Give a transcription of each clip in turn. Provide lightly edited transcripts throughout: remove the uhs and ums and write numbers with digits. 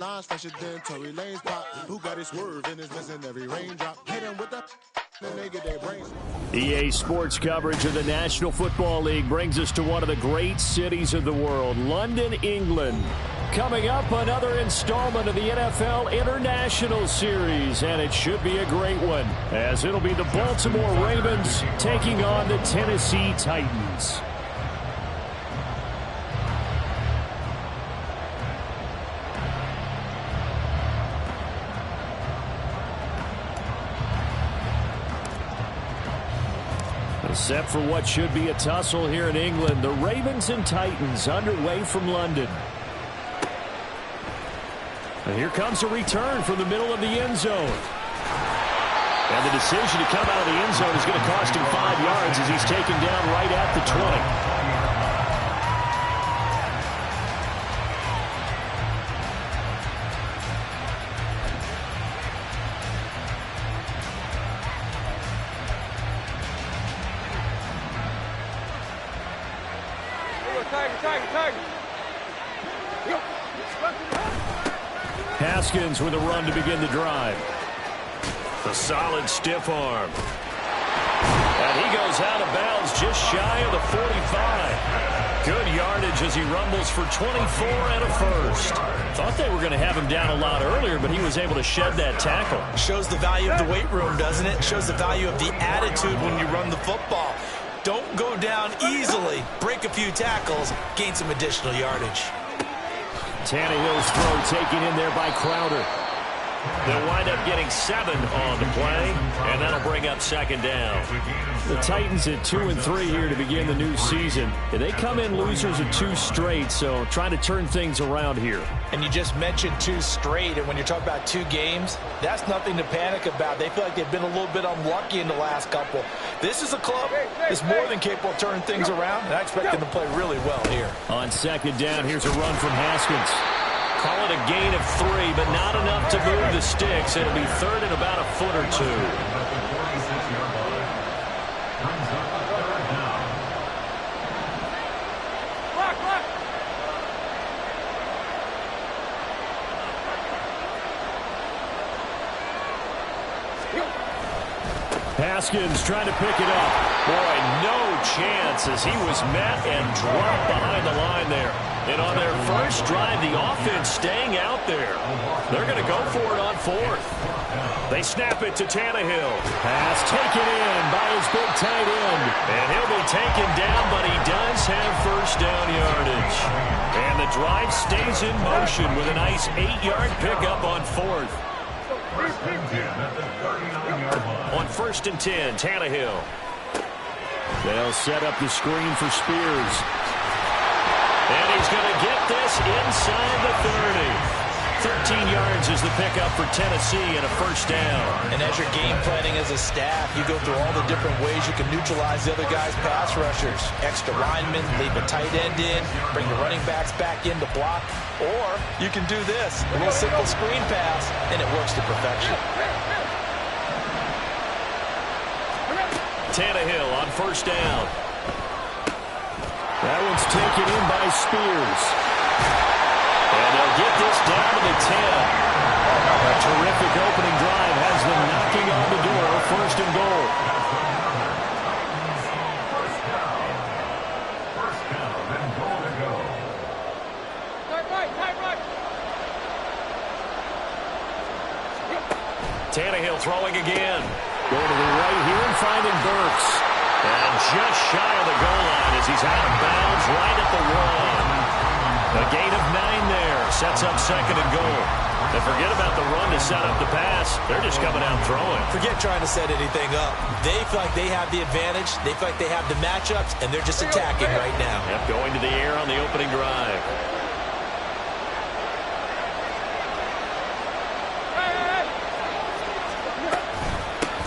Lines fresher than Tory Lane's pop. Who got his swerve and is missing every raindrop? Hit him with the and they get their brains. EA Sports coverage of the National Football League brings us to one of the great cities of the world, London, England. Coming up, another installment of the NFL International Series, and it should be a great one, as it'll be the Baltimore Ravens taking on the Tennessee Titans. Set for what should be a tussle here in England, the Ravens and Titans underway from London. And here comes a return from the middle of the end zone. And the decision to come out of the end zone is going to cost him 5 yards as he's taken down right at the 20. Haskins with a run to begin the drive. A solid stiff arm. And he goes out of bounds just shy of the 45. Good yardage as he rumbles for 24 and a first. Thought they were going to have him down a lot earlier, but he was able to shed that tackle. Shows the value of the weight room, doesn't it? Shows the value of the attitude when you run the football. Don't go down easily. Break a few tackles. Gain some additional yardage. Tannehill's throw taken in there by Crowder. They'll wind up getting 7 on the play, and that'll bring up second down. The Titans at 2-3 here to begin the new season. They come in losers of 2 straight, so trying to turn things around here. And you just mentioned 2 straight, and when you're talking about 2 games, that's nothing to panic about. They feel like they've been a little bit unlucky in the last couple. This is a club that's more than capable of turning things around, and I expect them to play really well here. On second down, here's a run from Haskins. Call it a gain of 3, but not enough to move the sticks. It'll be third and about a foot or 2. Haskins trying to pick it up. Boy, no chance as he was met and dropped behind the line there. And on their first drive, the offense staying out there. They're going to go for it on 4th. They snap it to Tannehill. Pass taken in by his big tight end. And he'll be taken down, but he does have first down yardage. And the drive stays in motion with a nice 8-yard pickup on 4th. On 1st and 10, Tannehill. They'll set up the screen for Spears. And he's going to get this inside the 30. 13 yards is the pickup for Tennessee and a first down. And as you're game planning as a staff, you go through all the different ways you can neutralize the other guy's pass rushers. Extra linemen, leave a tight end in, bring the running backs back in to block. Or you can do this, a little simple screen pass, and it works to perfection. Tannehill on first down. That one's taken in by Spears. And they'll get this down to the 10. A terrific opening drive has them knocking on the door. 1st and goal. Tannehill throwing again. Going to the right here and finding Burks. And just shy of the goal line as he's out of bounds right at the 1. A gain of 9 there. Sets up second and goal. And forget about the run to set up the pass. They're just coming out throwing. Forget trying to set anything up. They feel like they have the advantage. They feel like they have the matchups, and they're just attacking right now. Yep, going to the air on the opening drive.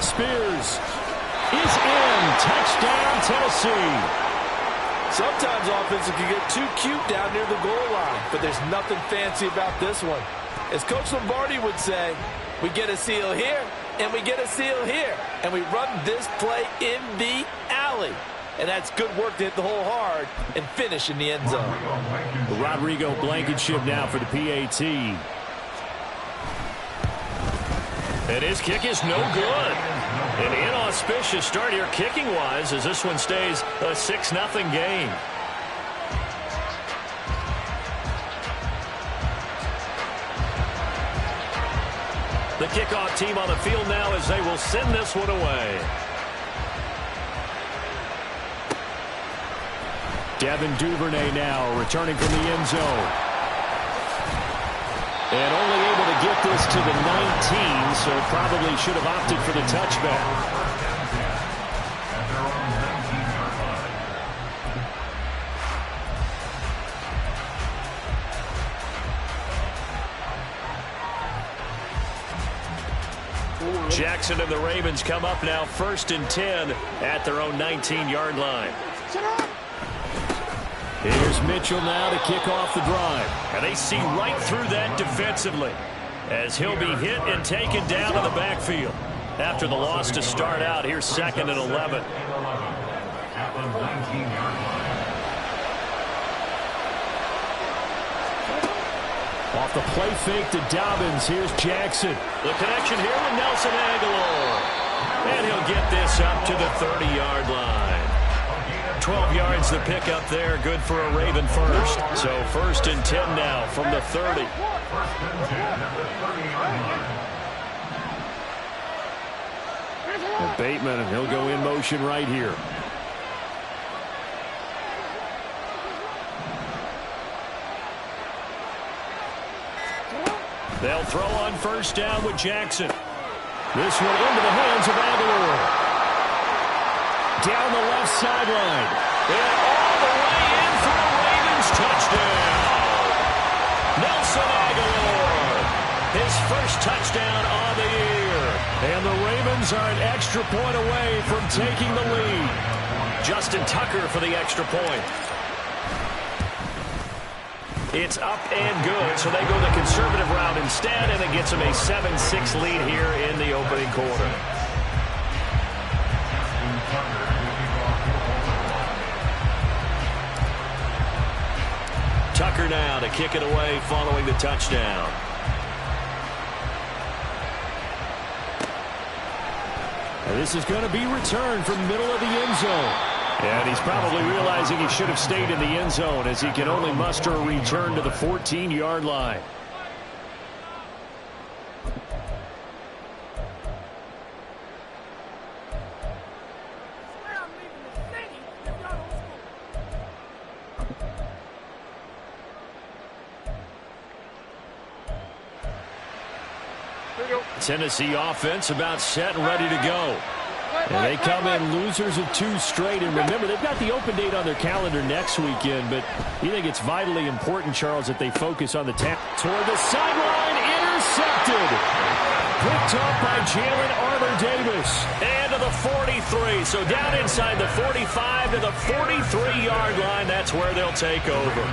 Spears is in. Touchdown, Tennessee. Sometimes offenses can get too cute down near the goal line, but there's nothing fancy about this one. As Coach Lombardi would say, we get a seal here, and we get a seal here, and we run this play in the alley. And that's good work to hit the hole hard and finish in the end zone. Rodrigo Blankenship now for the PAT. And his kick is no good. An inauspicious start here kicking-wise as this one stays a 6-0 game. The kickoff team on the field now as they will send this one away. Devin Duvernay now returning from the end zone. And only able to get this to the 19, so probably should have opted for the touchback. Jackson and the Ravens come up now 1st and 10 at their own 19-yard line. Here's Mitchell now to kick off the drive. And they see right through that defensively as he'll be hit and taken down in the backfield. After the loss to start out, here's 2nd and 11. Off the play fake to Dobbins. Here's Jackson. The connection here with Nelson Aguilar. And he'll get this up to the 30-yard line. 12 yards the pickup there. Good for a Raven first. So 1st and 10 now from the 30. And Bateman, and he'll go in motion right here. They'll throw on 1st down with Jackson. This one into the hands of Aguilar. Down the left sideline. And all the way in for a Ravens touchdown. Nelson Aguilar. His first touchdown on the year. And the Ravens are an extra point away from taking the lead. Justin Tucker for the extra point. It's up and good, so they go the conservative route instead, and it gets them a 7-6 lead here in the opening quarter. Tucker now to kick it away following the touchdown. And this is going to be returned from middle of the end zone. And he's probably realizing he should have stayed in the end zone as he can only muster a return to the 14-yard line. Tennessee offense about set and ready to go. And they come in losers of 2 straight. And remember, they've got the open date on their calendar next weekend. But you think it's vitally important, Charles, that they focus on the tap. Toward the sideline, intercepted. Picked up by Jalen Armour-Davis. And to the 43. So down inside the 45 to the 43-yard line. That's where they'll take over.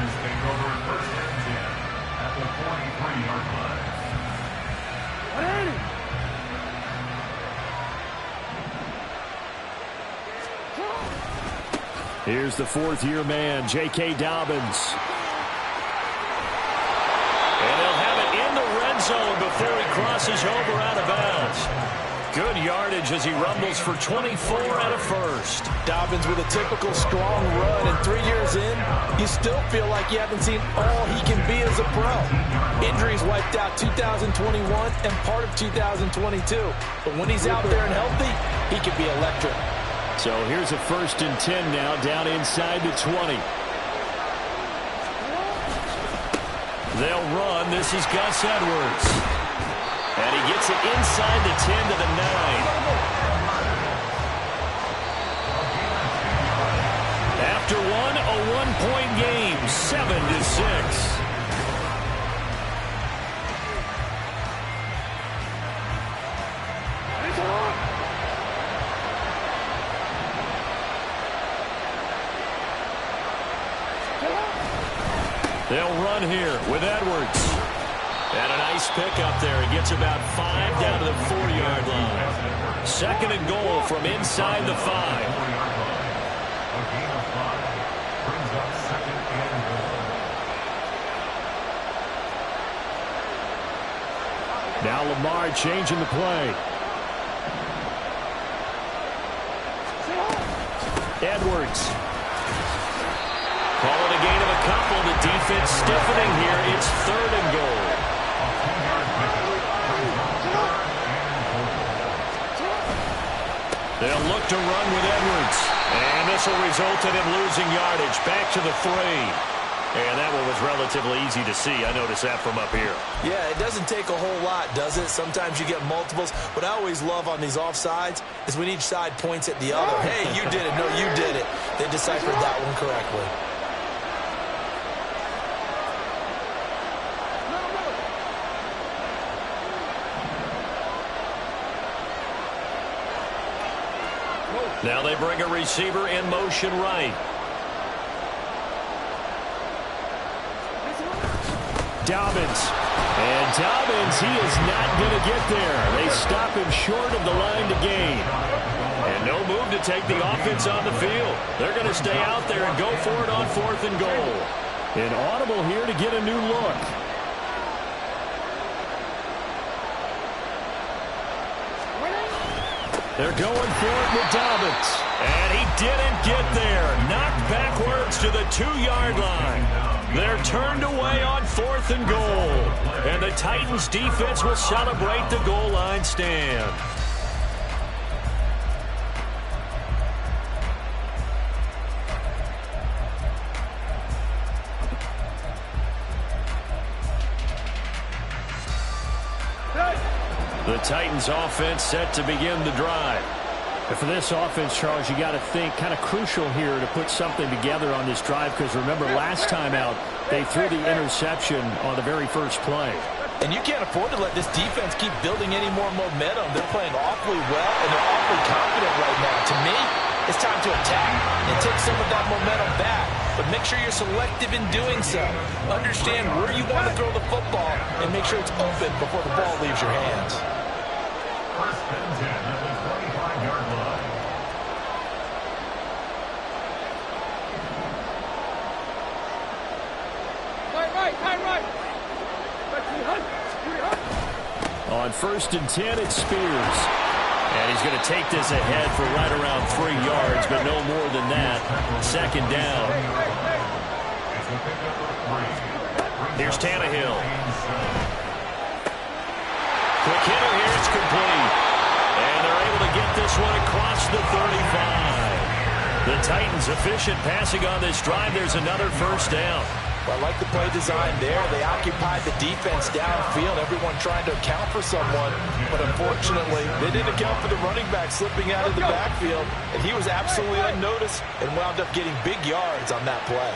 Here's the 4th-year man, J.K. Dobbins. And they'll have it in the red zone before he crosses over out of bounds. Good yardage as he rumbles for 24 and a first. Dobbins with a typical strong run, and 3 years in, you still feel like you haven't seen all he can be as a pro. Injuries wiped out 2021 and part of 2022. But when he's out there and healthy, he can be electric. So here's a 1st and 10 now, down inside the 20. They'll run. This is Gus Edwards. And he gets it inside the 10 to the 9. After one, a one-point game, 7-6. They'll run here with Edwards. And a nice pick up there. He gets about 5 down to the 4-yard line. 2nd and goal from inside the 5. Now Lamar changing the play. Edwards. Call it a gain of a couple. The defense stiffening here. It's 3rd and goal. They'll look to run with Edwards. And this will result in him losing yardage. Back to the 3. And that one was relatively easy to see. I noticed that from up here. Yeah, it doesn't take a whole lot, does it? Sometimes you get multiples. What I always love on these offsides is when each side points at the other. Hey, you did it. No, you did it. They deciphered that one correctly. Now they bring a receiver in motion right. Dobbins. And Dobbins, he is not going to get there. They stop him short of the line to gain. And no move to take the offense on the field. They're going to stay out there and go for it on 4th and goal. An audible here to get a new look. They're going for it with Dobbins. And he didn't get there. Knocked backwards to the 2-yard line. They're turned away on 4th and goal. And the Titans defense will celebrate the goal line stand. The Titans offense set to begin the drive. And for this offense, Charles, you got to think kind of crucial here to put something together on this drive, because remember last time out they threw the interception on the very first play. And you can't afford to let this defense keep building any more momentum. They're playing awfully well, and they're awfully confident right now. To me, it's time to attack and take some of that momentum back. But make sure you're selective in doing so. Understand where you want to throw the football and make sure it's open before the ball leaves your hands. First and 10 at the 25-yard line. On 1st and 10, it's Spears. And he's going to take this ahead for right around 3 yards, but no more than that. 2nd down. Here's Tannehill. Quick hitter here, it's complete. And they're able to get this one across the 35. The Titans efficient passing on this drive. There's another 1st down. Well, I like the play design there. They occupied the defense downfield, everyone trying to account for someone. But unfortunately, they didn't account for the running back slipping out of the backfield. And he was absolutely unnoticed and wound up getting big yards on that play.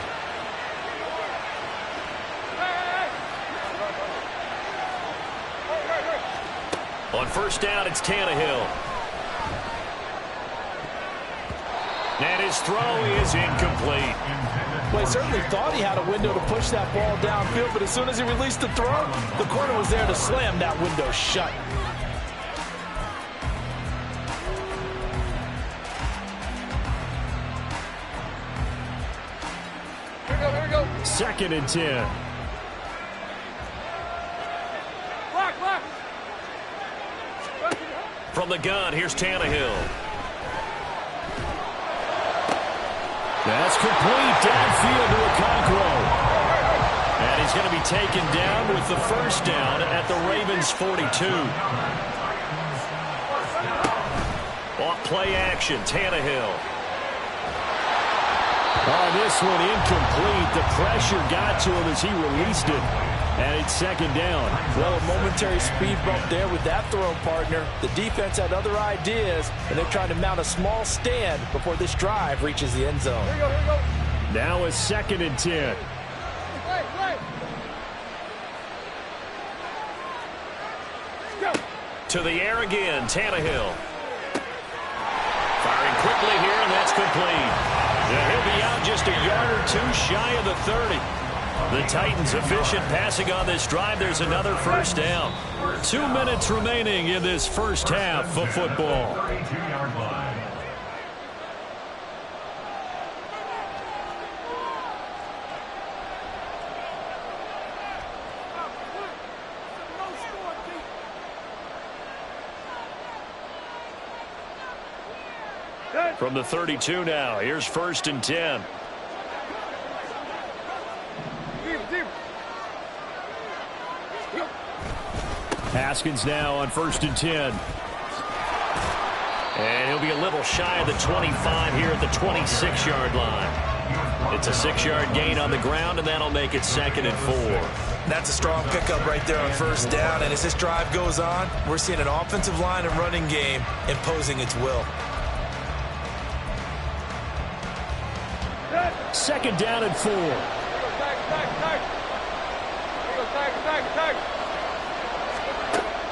On 1st down, it's Tannehill. And his throw is incomplete. Well, he certainly thought he had a window to push that ball downfield, but as soon as he released the throw, the corner was there to slam that window shut. Here we go. 2nd and 10. Block. From the gun, here's Tannehill. That's complete downfield to Okonkwo. And he's going to be taken down with the 1st down at the Ravens' 42. Off play action, Tannehill. Oh, this one incomplete. The pressure got to him as he released it. And it's 2nd down. Well, a momentary speed bump there with that throw, partner. The defense had other ideas, and they're trying to mount a small stand before this drive reaches the end zone. Here we go. Now a 2nd and 10. Play. Go. To the air again, Tannehill. Firing quickly here, and that's complete. Yeah, he'll be out just a yard or 2 shy of the 30. The Titans efficient passing on this drive. There's another 1st down. 2 minutes remaining in this 1st half of football. 32-yard line. From the 32 now, here's 1st and 10. Haskins now on 1st and 10. And he'll be a little shy of the 25 here at the 26-yard line. It's a 6-yard gain on the ground, and that'll make it 2nd and 4. That's a strong pickup right there on 1st down. And as this drive goes on, we're seeing an offensive line and running game imposing its will. 2nd down and 4.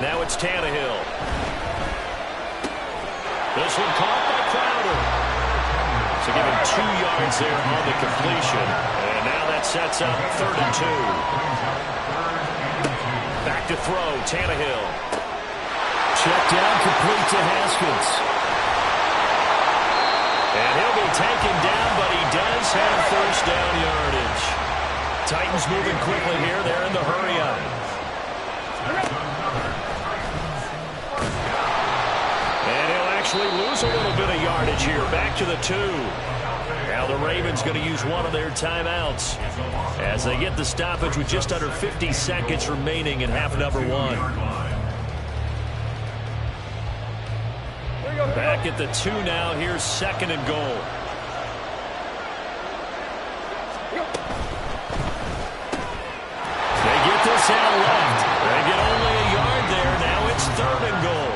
Now it's Tannehill. This one caught by Crowder. So give him 2 yards there on the completion. And now that sets up 3rd and 2. Back to throw, Tannehill. Check down, complete to Haskins. And he'll be taken down, but he does have 1st down yardage. Titans moving quickly here. They're in the hurry-up. And he'll actually lose a little bit of yardage here. Back to the 2. Now the Ravens going to use one of their timeouts as they get the stoppage with just under 50 seconds remaining in half number 1. Back at the 2 now. Here's 2nd and goal. They get this out left. They get only a yard there. Now it's 3rd and goal.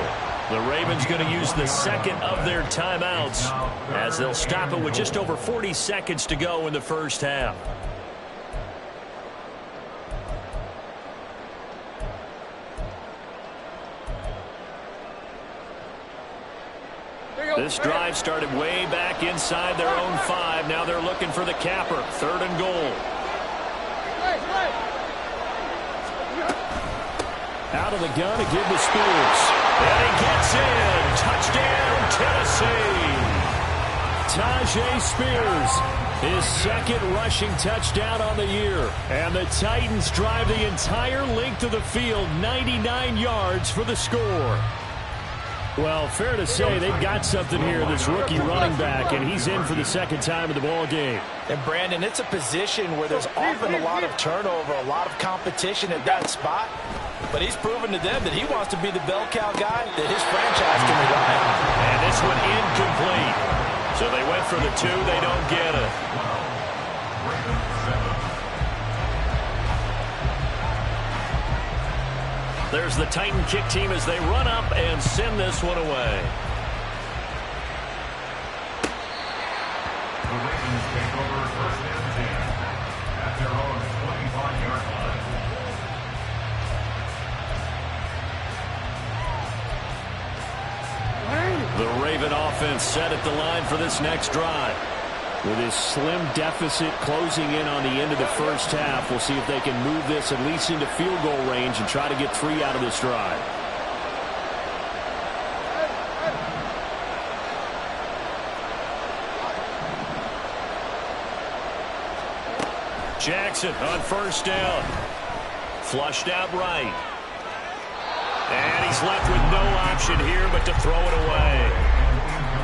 The Ravens going to use the 2nd of their timeouts as they'll stop it with just over 40 seconds to go in the 1st half. This drive started way back inside their own 5. Now they're looking for the capper. 3rd and goal. Out of the gun to give to Spears. And he gets in. Touchdown, Tennessee. Tajay Spears, his 2nd rushing touchdown on the year. And the Titans drive the entire length of the field, 99 yards for the score. Well, fair to say they've got something here, this rookie running back, and he's in for the 2nd time of the ball game. And, Brandon, it's a position where there's often a lot of turnover, a lot of competition at that spot. But he's proven to them that he wants to be the bell cow guy that his franchise can rely on. And this one incomplete. So they went for the 2. They don't get it. There's the Titan kick team as they run up and send this one away. The Ravens take over 1st and 10 at their own 25-yard line. The Raven offense set at the line for this next drive. With his slim deficit closing in on the end of the 1st half, we'll see if they can move this at least into field goal range and try to get 3 out of this drive. Jackson on 1st down. Flushed out right. And he's left with no option here but to throw it away.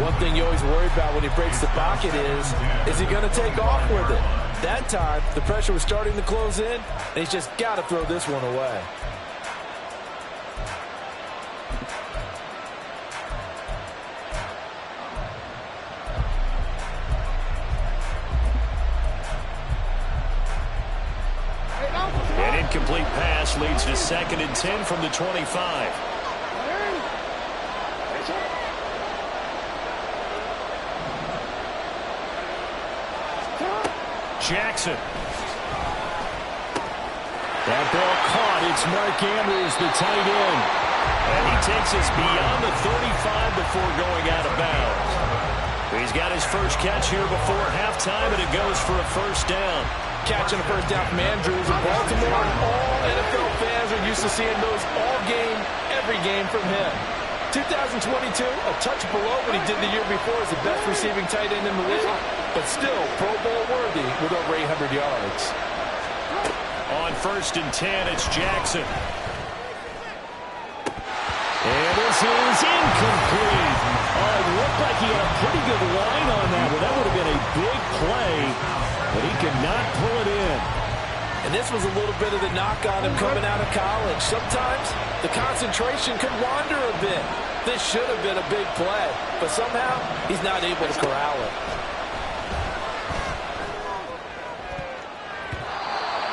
One thing you always worry about when he breaks the pocket is he going to take off with it? That time, the pressure was starting to close in, and he's just got to throw this one away. An incomplete pass leads to 2nd and 10 from the 25. Jackson. That ball caught. It's Mark Andrews, the tight end. And he takes us beyond the 35 before going out of bounds. He's got his first catch here before halftime, and it goes for a 1st down. Catching a 1st down from Andrews in Baltimore. All NFL fans are used to seeing those all game, every game from him. 2022, a touch below what he did the year before as the best receiving tight end in the league, but still Pro Bowl worthy with over 800 yards. On 1st and 10, it's Jackson. And this is incomplete. Oh, it looked like he had a pretty good line on that one. That would have been a big play, but he could not pull it in. And this was a little bit of the knock on him coming out of college. Sometimes the concentration could wander a bit. This should have been a big play, but somehow he's not able to corral it.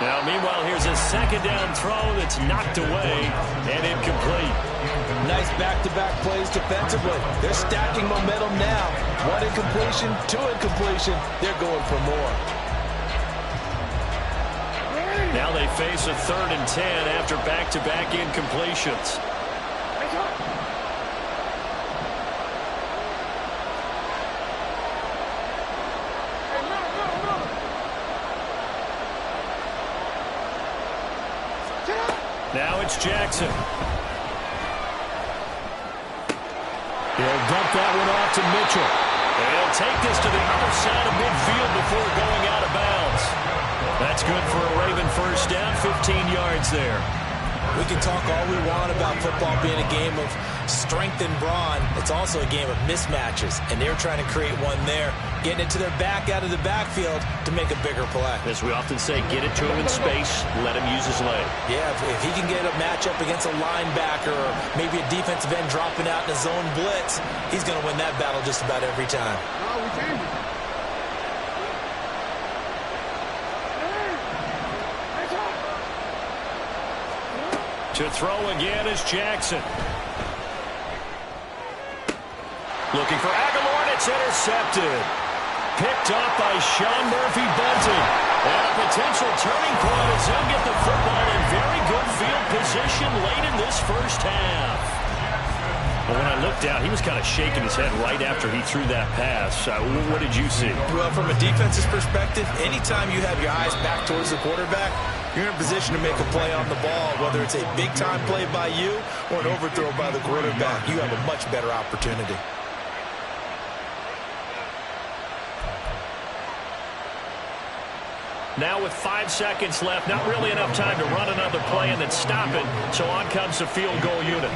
Now, meanwhile, here's a second down throw that's knocked away and incomplete. Nice back-to-back plays defensively. They're stacking momentum now. One incompletion, two incompletion. They're going for more. Now they face a 3rd and 10 after back-to-back incompletions. Now it's Jackson. He'll dump that one off to Mitchell. He'll take this to the other side of midfield before going out of bounds. That's good for a Raven first down, 15 yards there. We can talk all we want about football being a game of strength and brawn. It's also a game of mismatches, and they're trying to create one there, getting it to their back out of the backfield to make a bigger play. As we often say, get it to him in space, let him use his leg. Yeah, if he can get a matchup against a linebacker or maybe a defensive end dropping out in a zone blitz, he's going to win that battle just about every time. To throw again is Jackson. Looking for Aguilar, and it's intercepted. Picked off by Sean Murphy-Bunting. And a potential turning point as he'll get the football in very good field position late in this first half. But when I looked out, he was kind of shaking his head right after he threw that pass. What did you see? Well, from a defense's perspective, anytime you have your eyes back towards the quarterback, you're in a position to make a play on the ball, whether it's a big-time play by you or an overthrow by the quarterback. You have a much better opportunity. Now with 5 seconds left, not really enough time to run another play and then stop it. So on comes the field goal unit.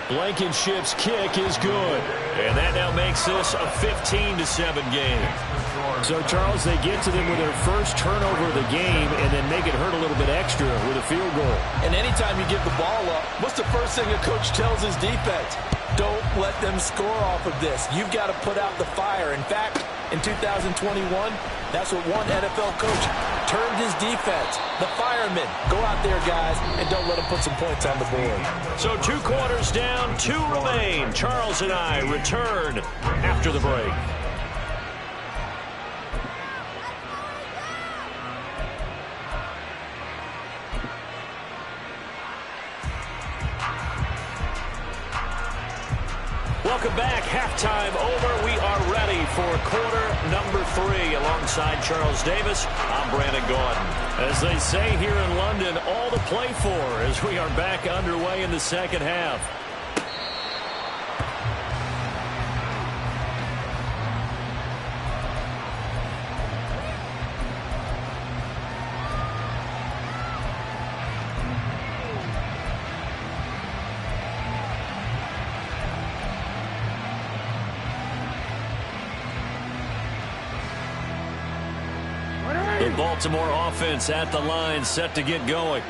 Blankenship's kick is good. And that now makes this a 15-7 game. So, Charles, they get to them with their first turnover of the game and then make it hurt a little bit extra with a field goal. And anytime you give the ball up, what's the first thing a coach tells his defense? Don't let them score off of this. You've got to put out the fire. In fact, in 2021, that's what one NFL coach termed his defense. The firemen. Go out there, guys, and don't let them put some points on the board. So 2 quarters down, 2 remain. Charles and I return after the break. Welcome back. Halftime over. We are ready for quarter number 3. Alongside Charles Davis, I'm Brandon Gordon. As they say here in London, all to play for as we are back underway in the second half. The Baltimore offense at the line, set to get going.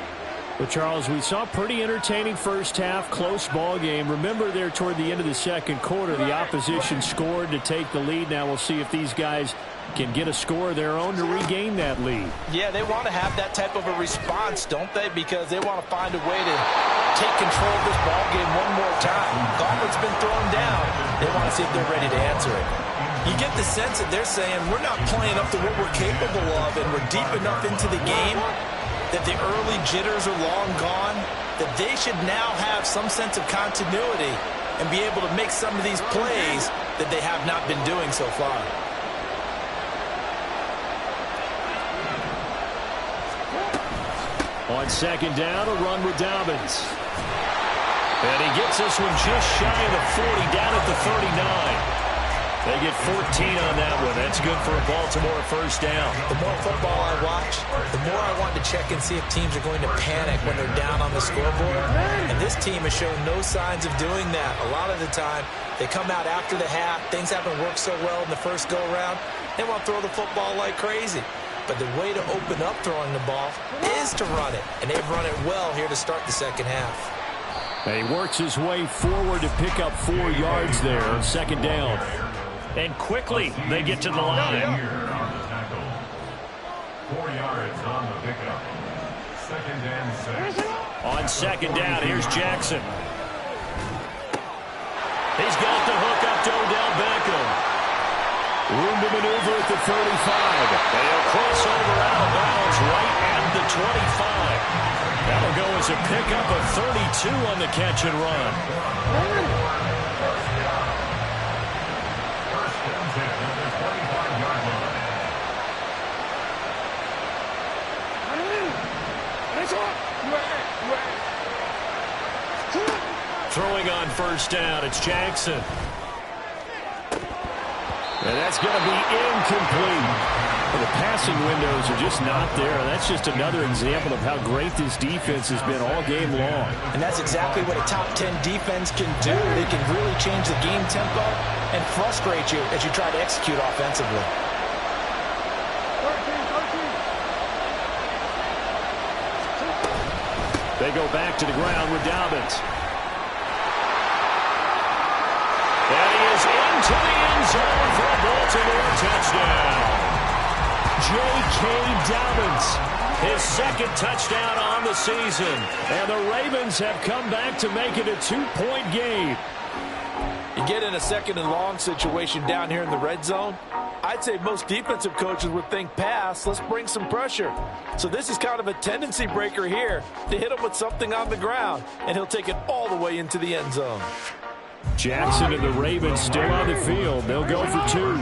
Well, Charles, we saw a pretty entertaining first half, close ball game. Remember there toward the end of the second quarter, the opposition scored to take the lead. Now we'll see if these guys can get a score of their own to regain that lead. Yeah, they want to have that type of a response, don't they? Because they want to find a way to take control of this ball game one more time. Gauntlet's been thrown down. They want to see if they're ready to answer it. You get the sense that they're saying we're not playing up to what we're capable of, and we're deep enough into the game that the early jitters are long gone, that they should now have some sense of continuity and be able to make some of these plays that they have not been doing so far. On second down, a run with Dobbins. And he gets this one just shy of the 40, down at the 39. They get 14 on that one. That's good for a Baltimore first down. The more football I watch, the more I want to check and see if teams are going to panic when they're down on the scoreboard. And this team has shown no signs of doing that. A lot of the time, they come out after the half. Things haven't worked so well in the first go-around. They want to throw the football like crazy. But the way to open up throwing the ball is to run it. And they've run it well here to start the second half. And he works his way forward to pick up 4 yards there. Second down. And quickly, they get to the line. 4 yards on the pickup. Second and 6. On second down, here's Jackson. He's got the hook up to Odell Beckham. Room to maneuver at the 35. They'll cross over out of bounds right at the 25. That'll go as a pickup of 32 on the catch and run. Throwing on first down, it's Jackson. And that's going to be incomplete. Well, the passing windows are just not there. That's just another example of how great this defense has been all game long. And that's exactly what a top 10 defense can do. They can really change the game tempo and frustrate you as you try to execute offensively. They go back to the ground with Dobbins. And he is into the end zone for a Baltimore touchdown. J.K. Dobbins. His second touchdown on the season. And the Ravens have come back to make it a 2-point game. You get in a second and long situation down here in the red zone, I'd say most defensive coaches would think pass, let's bring some pressure. So this is kind of a tendency breaker here to hit him with something on the ground, and he'll take it all the way into the end zone. Jackson and the Ravens still on the field. They'll go for 2.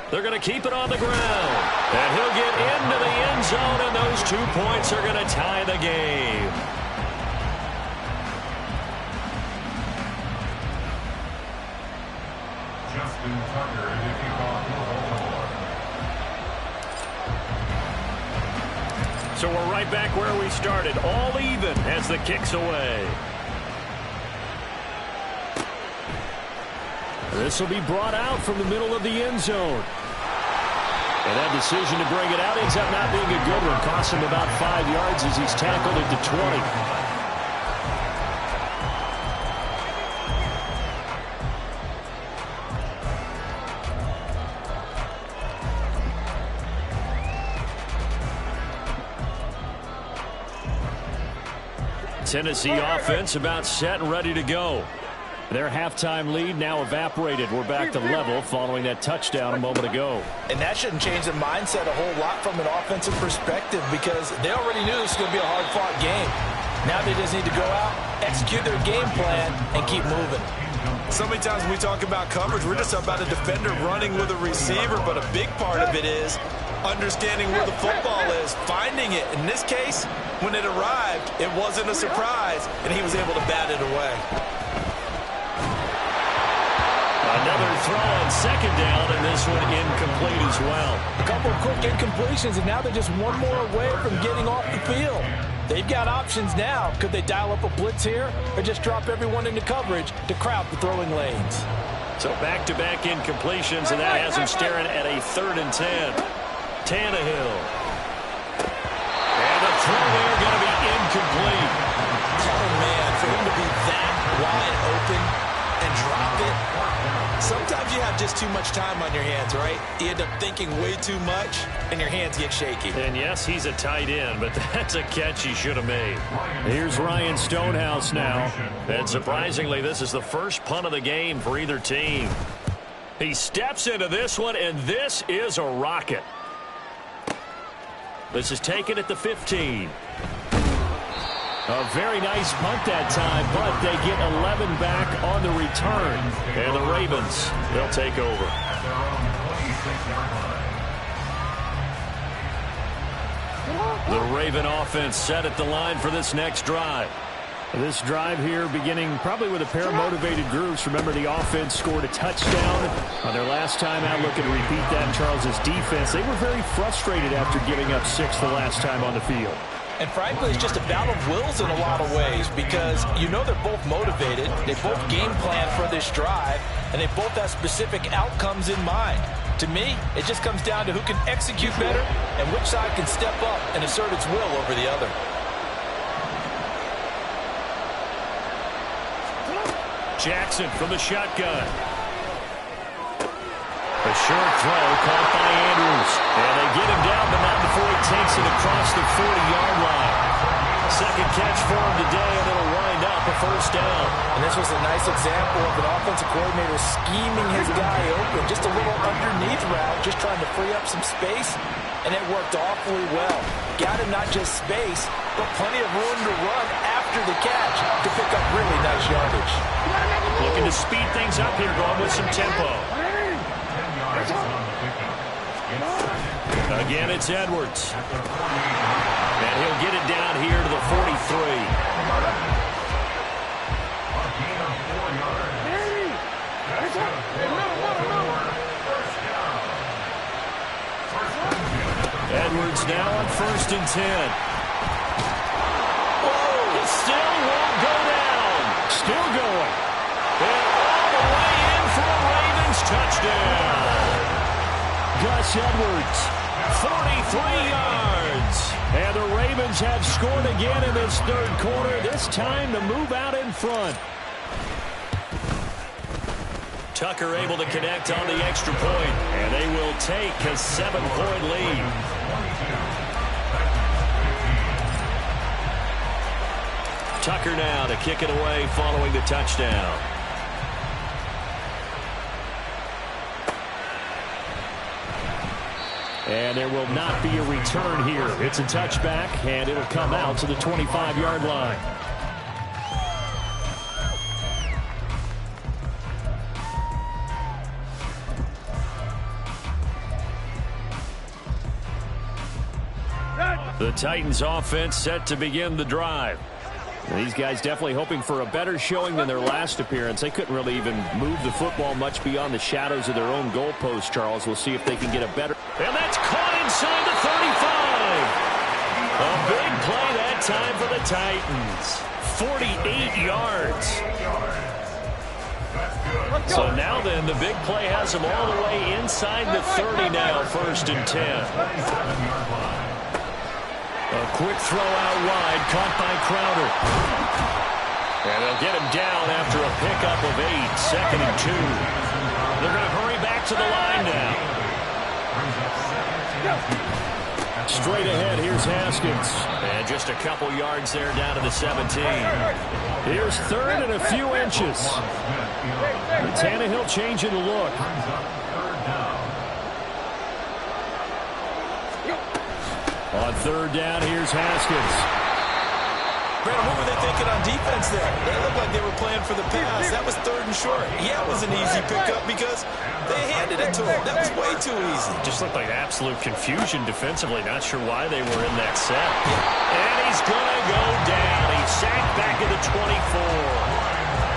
They're going to keep it on the ground. And he'll get into the end zone, and those 2 points are going to tie the game. Justin Tucker to kick off for Baltimore. So we're right back where we started, all even as the kick's away. This will be brought out from the middle of the end zone. And that decision to bring it out ends up not being a good one. Costs him about 5 yards as he's tackled at the 20. Tennessee offense about set and ready to go. Their halftime lead now evaporated. We're back to level following that touchdown a moment ago. And that shouldn't change the mindset a whole lot from an offensive perspective because they already knew this was going to be a hard-fought game. Now they just need to go out, execute their game plan, and keep moving. So many times when we talk about coverage, we're just about a defender running with a receiver, but a big part of it is understanding where the football is, finding it. In this case, when it arrived, it wasn't a surprise, and he was able to bat it away. Another throw on second down, and this one incomplete as well. A couple of quick incompletions, and now they're just one more away from getting off the field. They've got options now. Could they dial up a blitz here or just drop everyone into coverage to crowd the throwing lanes? So back-to-back incompletions, and that has him staring at a 3rd and 10. Tannehill. And the throw there going to be incomplete. Oh, man, for him to be that wide open and drop it. Sometimes you have just too much time on your hands, right? You end up thinking way too much, and your hands get shaky. And yes, he's a tight end, but that's a catch he should have made. Here's Ryan Stonehouse now. And surprisingly, this is the first punt of the game for either team. He steps into this one, and this is a rocket. This is taken at the 15. A very nice punt that time, but they get 11 back on the return. And the Ravens, they'll take over. The Raven offense set at the line for this next drive. This drive here beginning probably with a pair of motivated groups. Remember, the offense scored a touchdown on their last time out. Looking to repeat that in Charles's defense. They were very frustrated after giving up 6 the last time on the field. And frankly, it's just a battle of wills in a lot of ways because you know they're both motivated. They both game plan for this drive, and they both have specific outcomes in mind. To me, it just comes down to who can execute better and which side can step up and assert its will over the other. Jackson from the shotgun. A short throw caught by Andrews. And they get him down, but not before he takes it across the 40-yard line. Second catch for him today, and it'll wind up a first down. And this was a nice example of an offensive coordinator scheming his guy open. Just a little underneath route, just trying to free up some space, and it worked awfully well. Got him not just space, but plenty of room to run after the catch to pick up really nice yardage. Looking to speed things up here, going with some tempo. Again, it's Edwards. And he'll get it down here to the 43. Edwards now on 1st and 10. Oh, it still won't go down. Still going. And all the way in for a Ravens touchdown. Gus Edwards, 43 yards. And the Ravens have scored again in this third quarter, this time to move out in front. Tucker able to connect on the extra point, and they will take a 7-point lead. Tucker now to kick it away following the touchdown. And there will not be a return here. It's a touchback, and it'll come out to the 25-yard line. The Titans offense set to begin the drive. These guys definitely hoping for a better showing than their last appearance. They couldn't really even move the football much beyond the shadows of their own goalpost, Charles. We'll see if they can get a better. And that's caught inside the 35. A big play that time for the Titans. 48 yards. So now then, the big play has them all the way inside the 30 now, 1st and 10. A quick throw out wide, caught by Crowder. And they'll get him down after a pickup of 8, 2nd and 2. They're going to hurry back to the line now. Straight ahead, here's Haskins. And just a couple yards there down to the 17. Here's 3rd and a few inches. Tannehill changing the look. On 3rd down, here's Haskins. Brandon, what were they thinking on defense there? They looked like they were playing for the pass. That was 3rd and short. Yeah, it was an easy pickup because they handed it to him. That was way too easy. Just looked like absolute confusion defensively. Not sure why they were in that set. And he's going to go down. He's sacked back at the 24.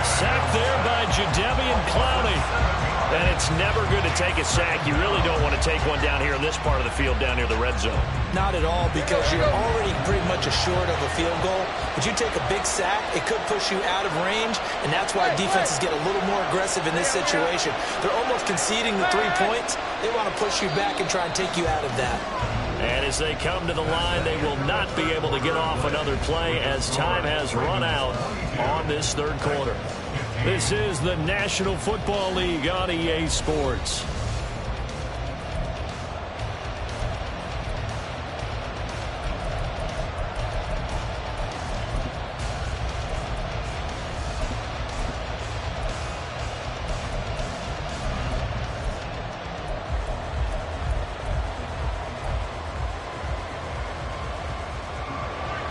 Sacked there by Jadeveon Clowney. And it's never good to take a sack. You really don't want to take one down here in this part of the field, down near the red zone. Not at all, because you're already pretty much assured of a field goal. But you take a big sack, it could push you out of range, and that's why defenses get a little more aggressive in this situation. They're almost conceding the 3 points. They want to push you back and try and take you out of that. And as they come to the line, they will not be able to get off another play as time has run out on this third quarter. This is the National Football League on EA Sports.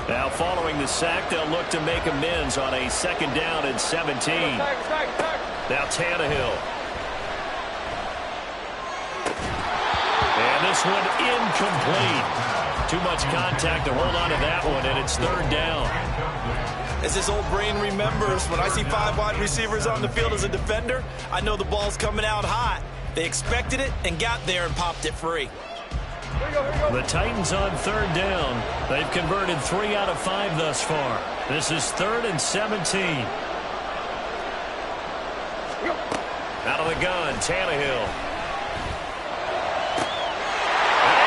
Now following the sack, they'll look to make amends on a 2nd down and 17. Now Tannehill. And this one incomplete. Too much contact to hold on to that one, and it's third down. As this old brain remembers, when I see 5 wide receivers on the field as a defender, I know the ball's coming out hot. They expected it and got there and popped it free. The Titans on third down. They've converted 3 out of 5 thus far. This is 3rd and 17. Out of the gun, Tannehill.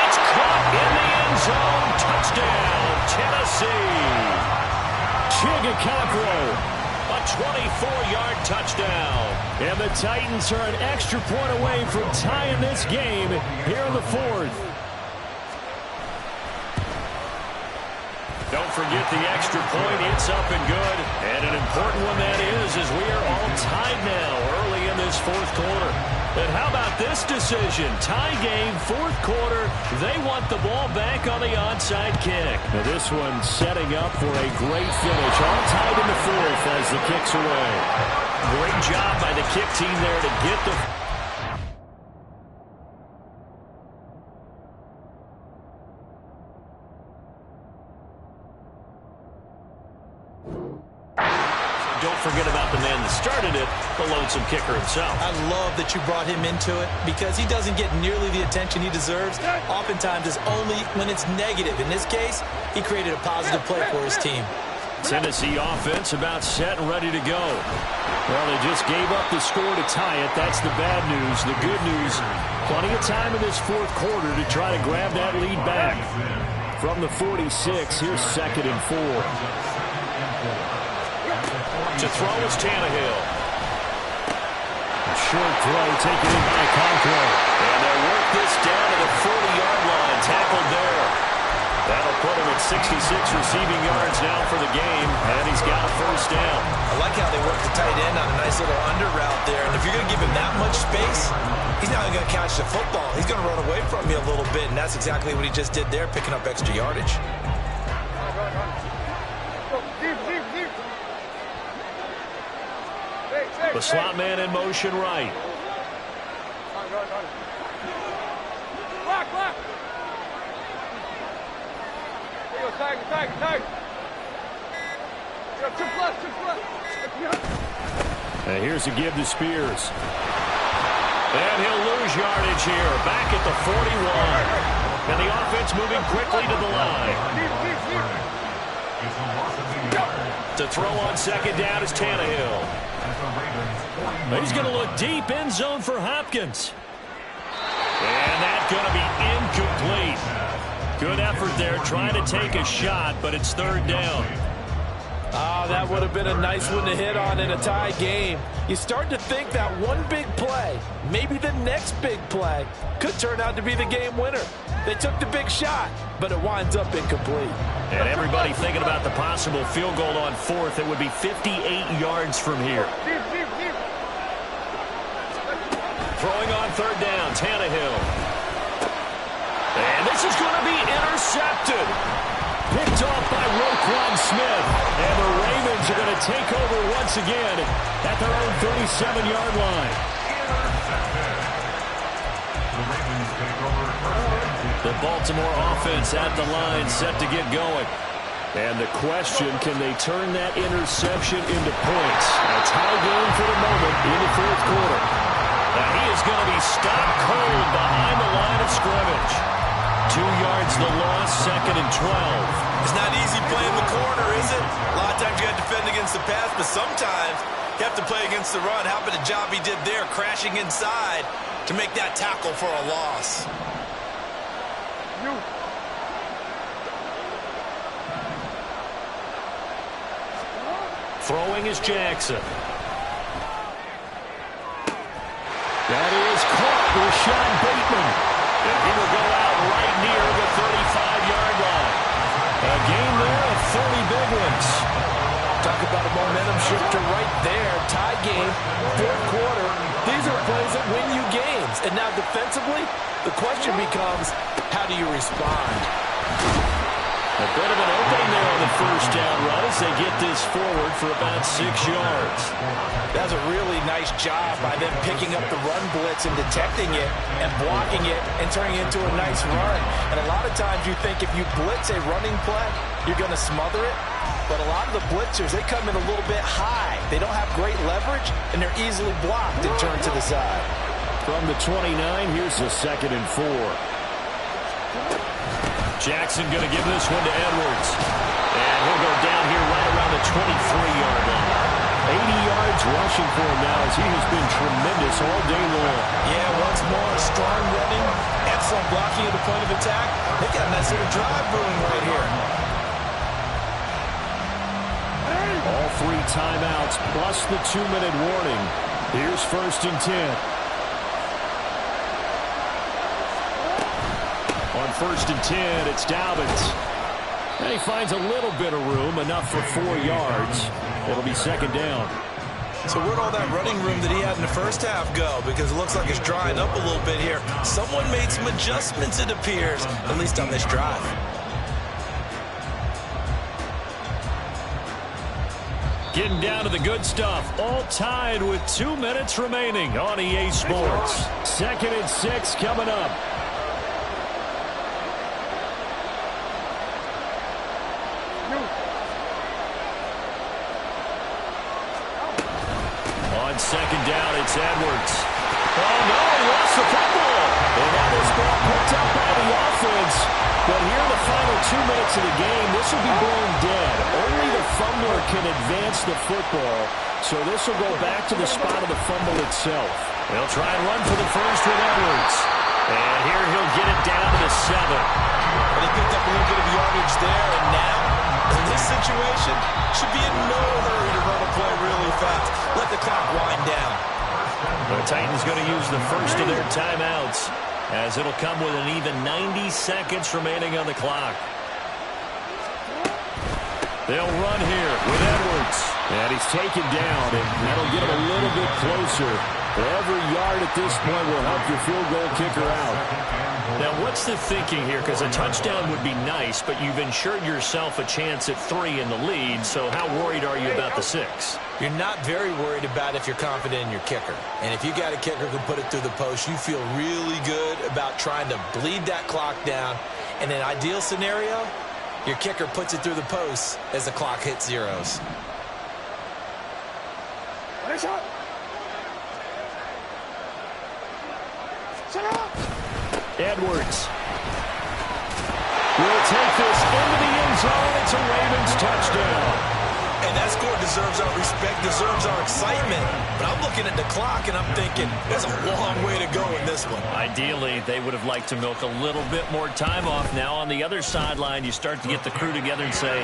It's caught in the end zone. Touchdown, Tennessee. Chigakakro, a 24-yard touchdown. And the Titans are an extra point away from tying this game here in the 4th. Don't forget the extra point. It's up and good. And an important one that is, as we are all tied now early in this 4th quarter. And how about this decision? Tie game, 4th quarter. They want the ball back on the onside kick. Now this one setting up for a great finish. All tied in the 4th as the kick's away. Great job by the kick team there to get the... Don't forget about the man that started it, the lonesome kicker himself. I love that you brought him into it because he doesn't get nearly the attention he deserves. Oftentimes it's only when it's negative. In this case, he created a positive play for his team. Tennessee offense about set and ready to go. Well, they just gave up the score to tie it. That's the bad news. The good news, plenty of time in this 4th quarter to try to grab that lead back. From the 46, here's 2nd and 4. To throw is Tannehill. A short throw taken in by Conqueror. And they'll work this down to the 40-yard line. Tackled there. That'll put him at 66 receiving yards now for the game. And he's got a 1st down. I like how they work the tight end on a nice little under route there. And if you're going to give him that much space, he's not even going to catch the football. He's going to run away from you a little bit. And that's exactly what he just did there, picking up extra yardage. The slot man in motion right. Block, block. There you go, tag. 2+. And here's a give to Spears. And he'll lose yardage here. Back at the 41. And the offense moving quickly to the line. To throw on 2nd down is Tannehill. He's going to look deep, end zone for Hopkins. And that's going to be incomplete. Good effort there, trying to take a shot, but it's 3rd down. Oh, that would have been a nice one to hit on in a tie game. You start to think that one big play, maybe the next big play, could turn out to be the game winner. They took the big shot, but it winds up incomplete. And everybody thinking about the possible field goal on 4th. It would be 58 yards from here. Throwing on 3rd down, Tannehill. And this is going to be intercepted. Picked off by Roquan Smith. And the Ravens are going to take over once again at their own 37-yard line. The Baltimore offense at the line, set to get going. And the question, can they turn that interception into points? A tie game for the moment in the 4th quarter. Now he is going to be stopped cold behind the line of scrimmage. 2 yards the loss, 2nd and 12. It's not easy playing the corner, is it? A lot of times you got to defend against the pass, but sometimes you have to play against the run. How about the job he did there, crashing inside to make that tackle for a loss? Throwing is Jackson. That is caught with Sean Bateman. And he will go out right near the 35-yard line. A game there of 30 big ones. Talk about a momentum shifter right there. Tie game, 4th quarter. These are plays that win you games. And now defensively, the question becomes, how do you respond? A bit of an opening there on the first down run as they get this forward for about 6 yards. That's a really nice job by them picking up the run blitz and detecting it and blocking it and turning it into a nice run. And a lot of times you think if you blitz a running play, you're going to smother it. But a lot of the blitzers, they come in a little bit high. They don't have great leverage, and they're easily blocked and turned to the side. From the 29, here's the 2nd and 4. Jackson going to give this one to Edwards. And he'll go down here right around the 23-yard line. 80 yards rushing for him now as he has been tremendous all day long. Yeah, once more, strong running, excellent blocking at the point of attack. They got a nice little drive brewing right here. All 3 timeouts plus the 2-minute warning. Here's 1st and 10. On 1st and 10, it's Dobbins. And he finds a little bit of room, enough for 4 yards. It'll be 2nd down. So where'd all that running room that he had in the first half go? Because it looks like it's drying up a little bit here. Someone made some adjustments, it appears, at least on this drive. Getting down to the good stuff. All tied with 2 minutes remaining on EA Sports. 2nd and 6 coming up. On 2nd down, it's Edwards. Oh, no, he lost the football. And now this ball picked up by the offense. But here in the final 2 minutes of the game, this will be blown dead. Only the fumbler can advance the football. So this will go back to the spot of the fumble itself. They'll try and run for the first with Edwards. And here he'll get it down to the 7. But he picked up a little bit of yardage there, and now, in this situation, should be in no hurry to run a play really fast. Let the clock wind down. The Titans going to use the first of their timeouts, as it'll come with an even 90 seconds remaining on the clock. They'll run here with Edwards. And he's taken down, and that'll get him a little bit closer. Every yard at this point will help your field goal kicker out. Now, what's the thinking here? Because a touchdown would be nice, but you've ensured yourself a chance at 3 in the lead, so how worried are you about the 6? You're not very worried about if you're confident in your kicker. And if you got a kicker who put it through the post, you feel really good about trying to bleed that clock down. In an ideal scenario, your kicker puts it through the post as the clock hits zeros. Edwards will take this into the end zone. It's a Ravens touchdown. And that score deserves our respect, deserves our excitement. But I'm looking at the clock, and I'm thinking, there's a long way to go in this one. Ideally, they would have liked to milk a little bit more time off. Now, on the other sideline, you start to get the crew together and say,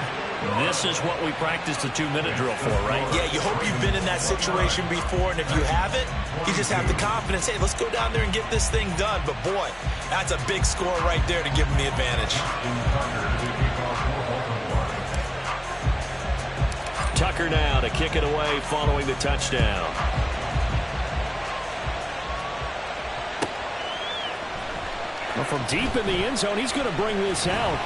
this is what we practiced the 2-minute drill for, right? Yeah, you hope you've been in that situation before, and if you haven't, you just have the confidence, hey, let's go down there and get this thing done. But, boy, that's a big score right there to give them the advantage. Tucker now to kick it away following the touchdown. Well, from deep in the end zone, he's going to bring this out.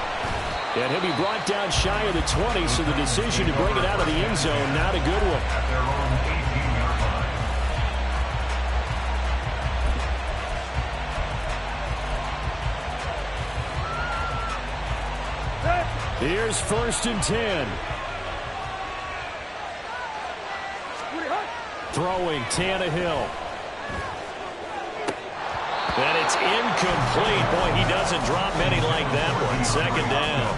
And he'll be brought down shy of the 20, so the decision to bring it out of the end zone, not a good one. Here's 1st and 10. Throwing Tannehill. And it's incomplete. Boy, he doesn't drop many like that one. 2nd down.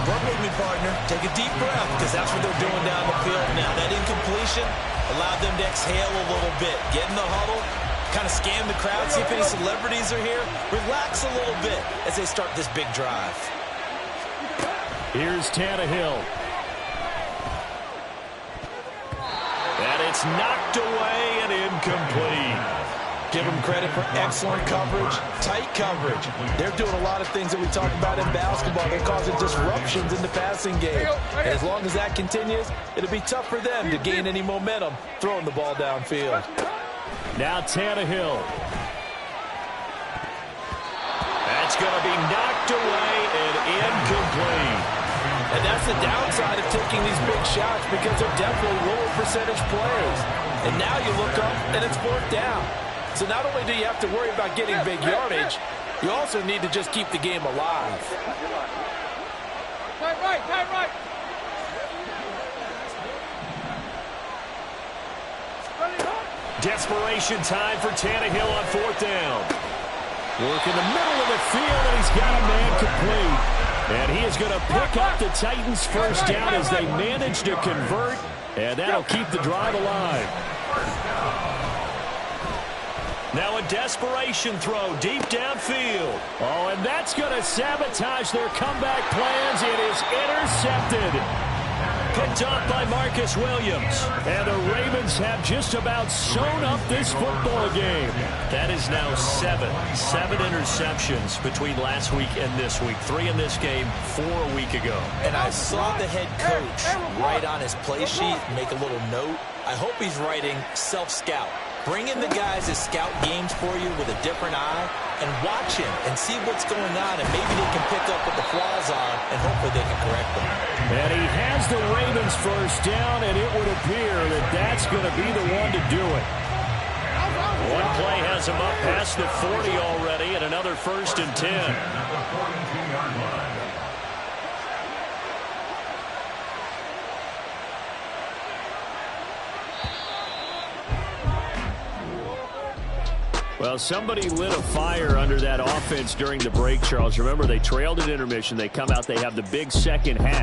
Work with me, partner. Take a deep breath, because that's what they're doing down the field now. That incompletion allowed them to exhale a little bit. Get in the huddle, kind of scan the crowd, see if any celebrities are here. Relax a little bit as they start this big drive. Here's Tannehill. And it's knocked away and incomplete. Give them credit for excellent coverage, tight coverage. They're doing a lot of things that we talk about in basketball. They're causing disruptions in the passing game. And as long as that continues, it'll be tough for them to gain any momentum throwing the ball downfield. Now Tannehill. That's going to be knocked away and incomplete. And that's the downside of taking these big shots because they're definitely lower percentage plays. And now you look up and it's 4th down. So not only do you have to worry about getting big yardage, you also need to just keep the game alive. Tight right, tight right. Desperation time for Tannehill on 4th down. Work in the middle of the field, and he's got a man complete. And he is going to pick up the Titans' first down as they manage to convert, and that'll keep the drive alive. Now a desperation throw deep downfield. Oh, and that's going to sabotage their comeback plans. It is intercepted. Picked off by Marcus Williams. And the Ravens have just about sewn up this football game. That is now 7 interceptions between last week and this week. 3 in this game, 4 a week ago. And I saw the head coach write on his play sheet, make a little note. I hope he's writing self-scout. Bring in the guys that scout games for you with a different eye and watch him and see what's going on, and maybe they can pick up what the flaws are and hopefully they can correct them. And he has the Ravens first down, and it would appear that that's going to be the one to do it. One play has him up past the 40 already, and another 1st and 10. Well, somebody lit a fire under that offense during the break, Charles. Remember, they trailed at intermission. They come out, they have the big second half.